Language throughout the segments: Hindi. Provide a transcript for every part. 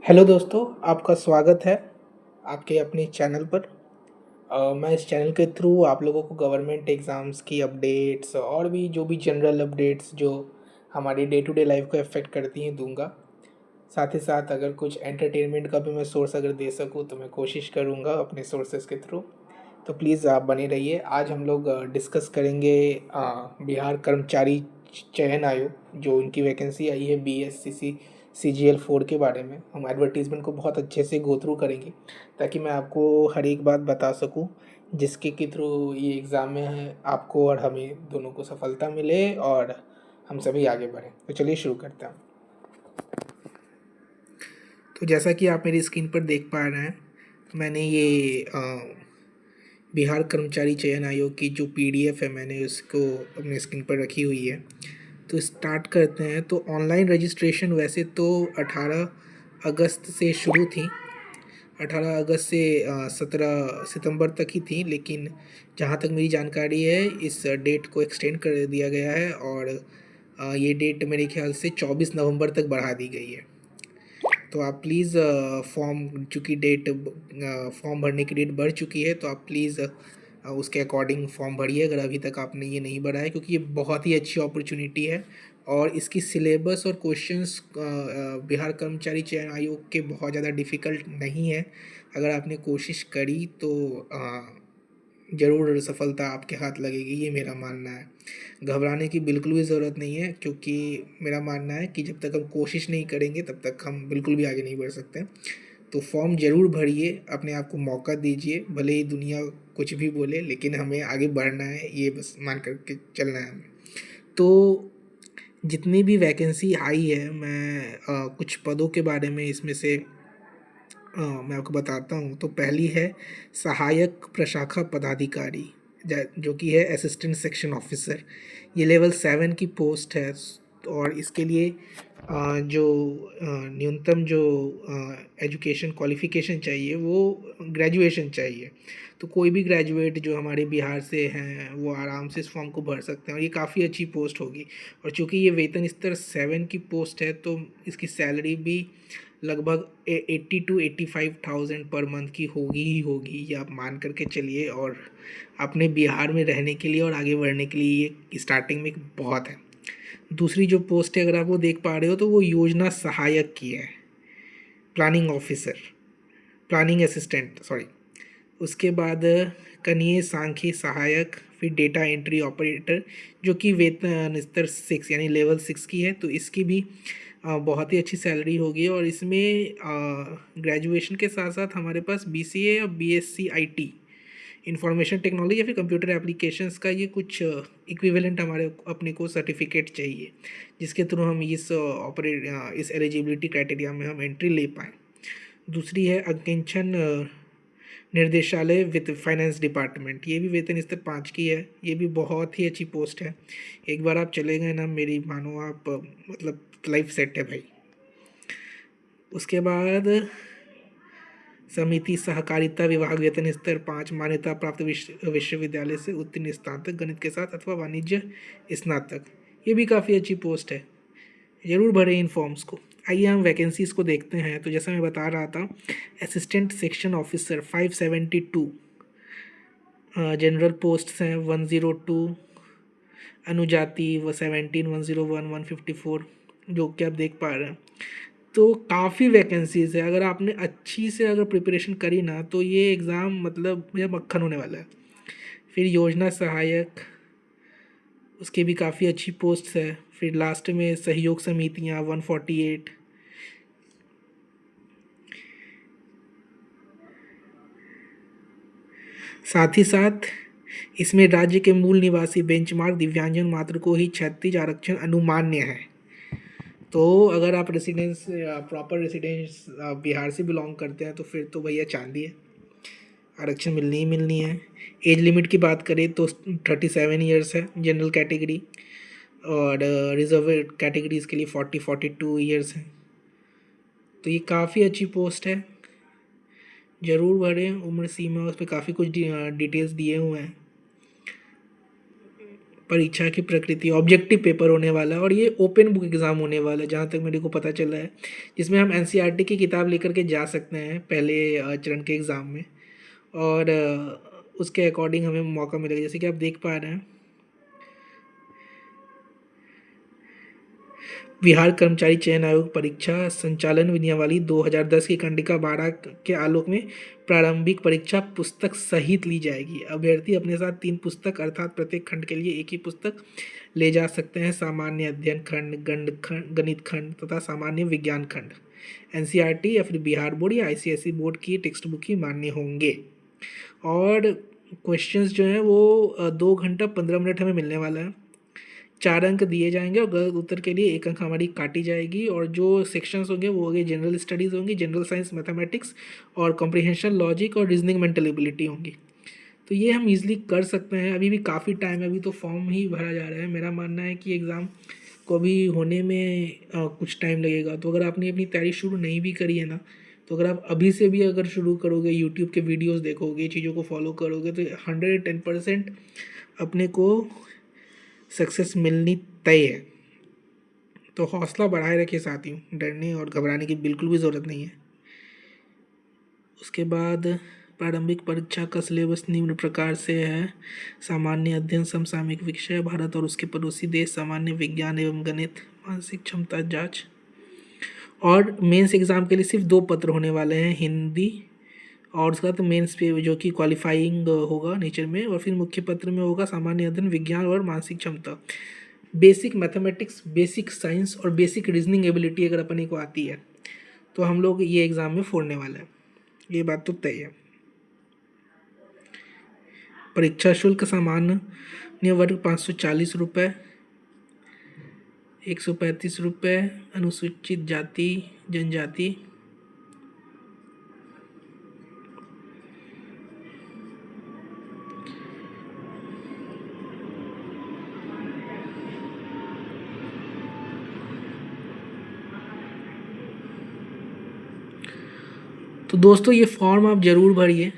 हेलो दोस्तों, आपका स्वागत है आपके अपने चैनल पर। मैं इस चैनल के थ्रू आप लोगों को गवर्नमेंट एग्ज़ाम्स की अपडेट्स और भी जो भी जनरल अपडेट्स जो हमारी डे टू डे लाइफ को अफेक्ट करती हैं दूंगा। साथ ही साथ अगर कुछ एंटरटेनमेंट का भी मैं सोर्स अगर दे सकूँ तो मैं कोशिश करूँगा अपने सोर्सेज के थ्रू। तो प्लीज़ आप बने रहिए। आज हम लोग डिस्कस करेंगे बिहार कर्मचारी चयन आयोग जो उनकी वैकेंसी आई है BSCC CGL 4 के बारे में। हम एडवर्टीज़मेंट को बहुत अच्छे से गो थ्रू करेंगे ताकि मैं आपको हर एक बात बता सकूं जिसके के थ्रू ये एग्ज़ाम में है आपको और हमें दोनों को सफलता मिले और हम सभी आगे बढ़ें। तो चलिए शुरू करते हैं। तो जैसा कि आप मेरी स्क्रीन पर देख पा रहे हैं, मैंने ये बिहार कर्मचारी चयन आयोग की जो PDF है मैंने उसको अपने स्क्रीन पर रखी हुई है। तो स्टार्ट करते हैं। तो ऑनलाइन रजिस्ट्रेशन वैसे तो 18 अगस्त से शुरू थी। 18 अगस्त से 17 सितंबर तक ही थी, लेकिन जहाँ तक मेरी जानकारी है इस डेट को एक्सटेंड कर दिया गया है और ये डेट मेरे ख्याल से 24 नवंबर तक बढ़ा दी गई है। तो आप प्लीज़ फॉर्म चूँकि डेट फॉर्म भरने की डेट बढ़ चुकी है तो आप प्लीज़ उसके अकॉर्डिंग फॉर्म भरिए अगर अभी तक आपने ये नहीं भरा है, क्योंकि ये बहुत ही अच्छी अपॉर्चुनिटी है और इसकी सिलेबस और क्वेश्चंस बिहार कर्मचारी चयन आयोग के बहुत ज़्यादा डिफ़िकल्ट नहीं है। अगर आपने कोशिश करी तो ज़रूर सफलता आपके हाथ लगेगी, ये मेरा मानना है। घबराने की बिल्कुल भी ज़रूरत नहीं है, क्योंकि मेरा मानना है कि जब तक हम कोशिश नहीं करेंगे तब तक हम बिल्कुल भी आगे नहीं बढ़ सकते। तो फॉर्म ज़रूर भरिए, अपने आप को मौका दीजिए, भले ही दुनिया कुछ भी बोले लेकिन हमें आगे बढ़ना है, ये बस मान कर के चलना है हमें। तो जितनी भी वैकेंसी आई है मैं कुछ पदों के बारे में इसमें से मैं आपको बताता हूँ। तो पहली है सहायक प्रशाखा पदाधिकारी, जो कि है असिस्टेंट सेक्शन ऑफिसर। ये लेवल 7 की पोस्ट है और इसके लिए जो न्यूनतम जो एजुकेशन क्वालिफ़िकेशन चाहिए वो ग्रेजुएशन चाहिए। तो कोई भी ग्रेजुएट जो हमारे बिहार से हैं वो आराम से इस फॉर्म को भर सकते हैं और ये काफ़ी अच्छी पोस्ट होगी। और चूँकि ये वेतन स्तर 7 की पोस्ट है तो इसकी सैलरी भी लगभग 80 to 85,000 पर मंथ की होगी ही होगी, ये आप मान करके चलिए। और अपने बिहार में रहने के लिए और आगे बढ़ने के लिए ये स्टार्टिंग में बहुत है। दूसरी जो पोस्ट है अगर आप वो देख पा रहे हो तो वो योजना सहायक की है, planning officer, planning assistant sorry. उसके बाद कनीय सांख्यिकी सहायक, फिर डेटा एंट्री ऑपरेटर जो कि वेतन स्तर 6 यानी लेवल 6 की है। तो इसकी भी बहुत ही अच्छी सैलरी होगी और इसमें ग्रेजुएशन के साथ साथ हमारे पास BCA और BSc IT इंफॉर्मेशन टेक्नोलॉजी या फिर कंप्यूटर एप्लीकेशंस का ये कुछ इक्विवेलेंट हमारे अपने को सर्टिफिकेट चाहिए, जिसके थ्रू हम इस एलिजिबिलिटी क्राइटेरिया में हम एंट्री ले पाएँ। दूसरी है अंकेक्षण निर्देशालय वित्त फाइनेंस डिपार्टमेंट, ये भी वेतन स्तर 5 की है। ये भी बहुत ही अच्छी पोस्ट है। एक बार आप चले गए ना, मेरी मानो आप मतलब लाइफ सेट है भाई। उसके बाद समिति सहकारिता विभाग वेतन स्तर 5, मान्यता प्राप्त विश्वविद्यालय से उत्तीर्ण स्नातक गणित के साथ अथवा वाणिज्य स्नातक। ये भी काफ़ी अच्छी पोस्ट है, ज़रूर भरें इन फॉर्म्स को। आइए हम वैकेंसीज़ को देखते हैं। तो जैसा मैं बता रहा था, assistant section officer 572, general posts हैं 102, अनुजाति वो 17, 101, 154, जो कि आप देख पा रहे हैं। तो काफ़ी वैकेंसीज़ है। अगर आपने अच्छी से अगर प्रिपरेशन करी ना तो ये एग्ज़ाम मतलब यह मक्खन होने वाला है। फिर योजना सहायक, उसके भी काफ़ी अच्छी पोस्ट्स है। फिर लास्ट में सहयोग समितियाँ 148। साथ ही साथ इसमें राज्य के मूल निवासी बेंचमार्क दिव्यांगजन मात्र को ही 36 आरक्षण अनुमान्य है। तो अगर आप रेसिडेंस प्रॉपर रेसिडेंस बिहार से बिलोंग करते हैं तो फिर तो भैया चांदी है, आरक्षण मिलनी ही मिलनी है। एज लिमिट की बात करें तो 37 ईयर्स है जनरल कैटेगरी और रिजर्व कैटेगरीज के लिए 42 ईयर्स है। तो ये काफ़ी अच्छी पोस्ट है, ज़रूर भरें। उम्र सीमा उस पर काफ़ी कुछ डिटेल्स दिए हुए हैं। परीक्षा की प्रकृति ऑब्जेक्टिव पेपर होने वाला है और ये ओपन बुक एग्ज़ाम होने वाला है जहाँ तक मेरे को पता चला है, जिसमें हम एनसीईआरटी की किताब लेकर के जा सकते हैं पहले चरण के एग्ज़ाम में और उसके अकॉर्डिंग हमें मौका मिलेगा। जैसे कि आप देख पा रहे हैं, बिहार कर्मचारी चयन आयोग परीक्षा संचालन नियमावली 2010 की खंडिका 12 के आलोक में प्रारंभिक परीक्षा पुस्तक सहित ली जाएगी। अभ्यर्थी अपने साथ 3 पुस्तक अर्थात प्रत्येक खंड के लिए एक ही पुस्तक ले जा सकते हैं। सामान्य अध्ययन खंड, गणित खंड तथा सामान्य विज्ञान खंड एनसीईआरटी या फिर बिहार बोर्ड या आईसीएसई बोर्ड की टेक्स्ट बुक ही मान्य होंगे। और क्वेश्चंस जो हैं वो 2 घंटा 15 मिनट हमें मिलने वाला है। 4 अंक दिए जाएंगे और गलत उत्तर के लिए 1 अंक हमारी काटी जाएगी। और जो सेक्शंस होंगे वो होंगे जनरल स्टडीज़ होंगी, जनरल साइंस, मैथमेटिक्स और कॉम्प्रिहेंशन, लॉजिक और रीजनिंग मेंटल एबिलिटी होंगी। तो ये हम इजीली कर सकते हैं। अभी भी काफ़ी टाइम है, अभी तो फॉर्म ही भरा जा रहा है। मेरा मानना है कि एग्ज़ाम को भी होने में कुछ टाइम लगेगा। तो अगर आपने अपनी तैयारी शुरू नहीं भी करी है ना, तो अगर आप अभी से भी अगर शुरू करोगे, यूट्यूब के वीडियोस देखोगे, चीज़ों को फॉलो करोगे, तो 110% अपने को सक्सेस मिलनी तय है। तो हौसला बढ़ाए रखिए साथियों, डरने और घबराने की बिल्कुल भी ज़रूरत नहीं है। उसके बाद प्रारंभिक परीक्षा का सिलेबस निम्न प्रकार से है। सामान्य अध्ययन, समसामयिक विषय, भारत और उसके पड़ोसी देश, सामान्य विज्ञान एवं गणित, मानसिक क्षमता जांच। और मेंस एग्ज़ाम के लिए सिर्फ 2 पत्र होने वाले हैं, हिंदी और उसका तो मेंस पे जो कि क्वालिफाइंग होगा नेचर में, और फिर मुख्य पत्र में होगा सामान्य अध्ययन, विज्ञान और मानसिक क्षमता। बेसिक मैथमेटिक्स, बेसिक साइंस और बेसिक रीजनिंग एबिलिटी अगर अपने को आती है तो हम लोग ये एग्ज़ाम में फोड़ने वाले हैं, ये बात तो तय है। परीक्षा शुल्क सामान्य वर्ग 540 रुपये, 135 रुपये अनुसूचित जाति जनजाति, तो दोस्तों ये फॉर्म आप ज़रूर भरिए।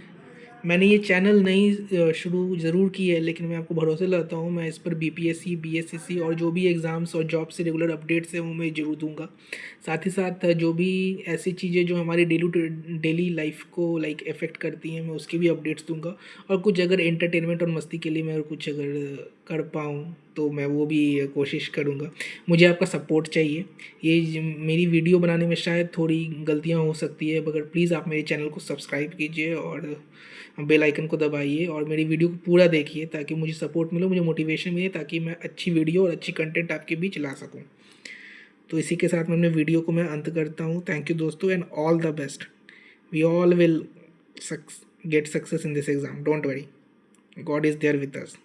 मैंने ये चैनल नहीं शुरू ज़रूर की है, लेकिन मैं आपको भरोसे लाता हूँ मैं इस पर बीपीएससी, बीएसएससी और जो भी एग्ज़ाम्स और जॉब से रेगुलर अपडेट्स हैं वो मैं ज़रूर दूंगा। साथ ही साथ जो भी ऐसी चीज़ें जो हमारी डेली लाइफ को लाइक इफ़ेक्ट करती हैं, मैं उसकी भी अपडेट्स दूंगा। और कुछ अगर एंटरटेनमेंट और मस्ती के लिए मैं कुछ अगर कर पाऊँ तो मैं वो भी कोशिश करूँगा। मुझे आपका सपोर्ट चाहिए। ये मेरी वीडियो बनाने में शायद थोड़ी गलतियाँ हो सकती है, मगर प्लीज़ आप मेरे चैनल को सब्सक्राइब कीजिए और बेल आइकन को दबाइए और मेरी वीडियो को पूरा देखिए ताकि मुझे सपोर्ट मिले, मुझे मोटिवेशन मिले, ताकि मैं अच्छी वीडियो और अच्छी कंटेंट आपके बीच ला सकूं। तो इसी के साथ मैं अपने वीडियो को मैं अंत करता हूं। थैंक यू दोस्तों and all the best. We all will get success in this exam, don't worry, God is there with us.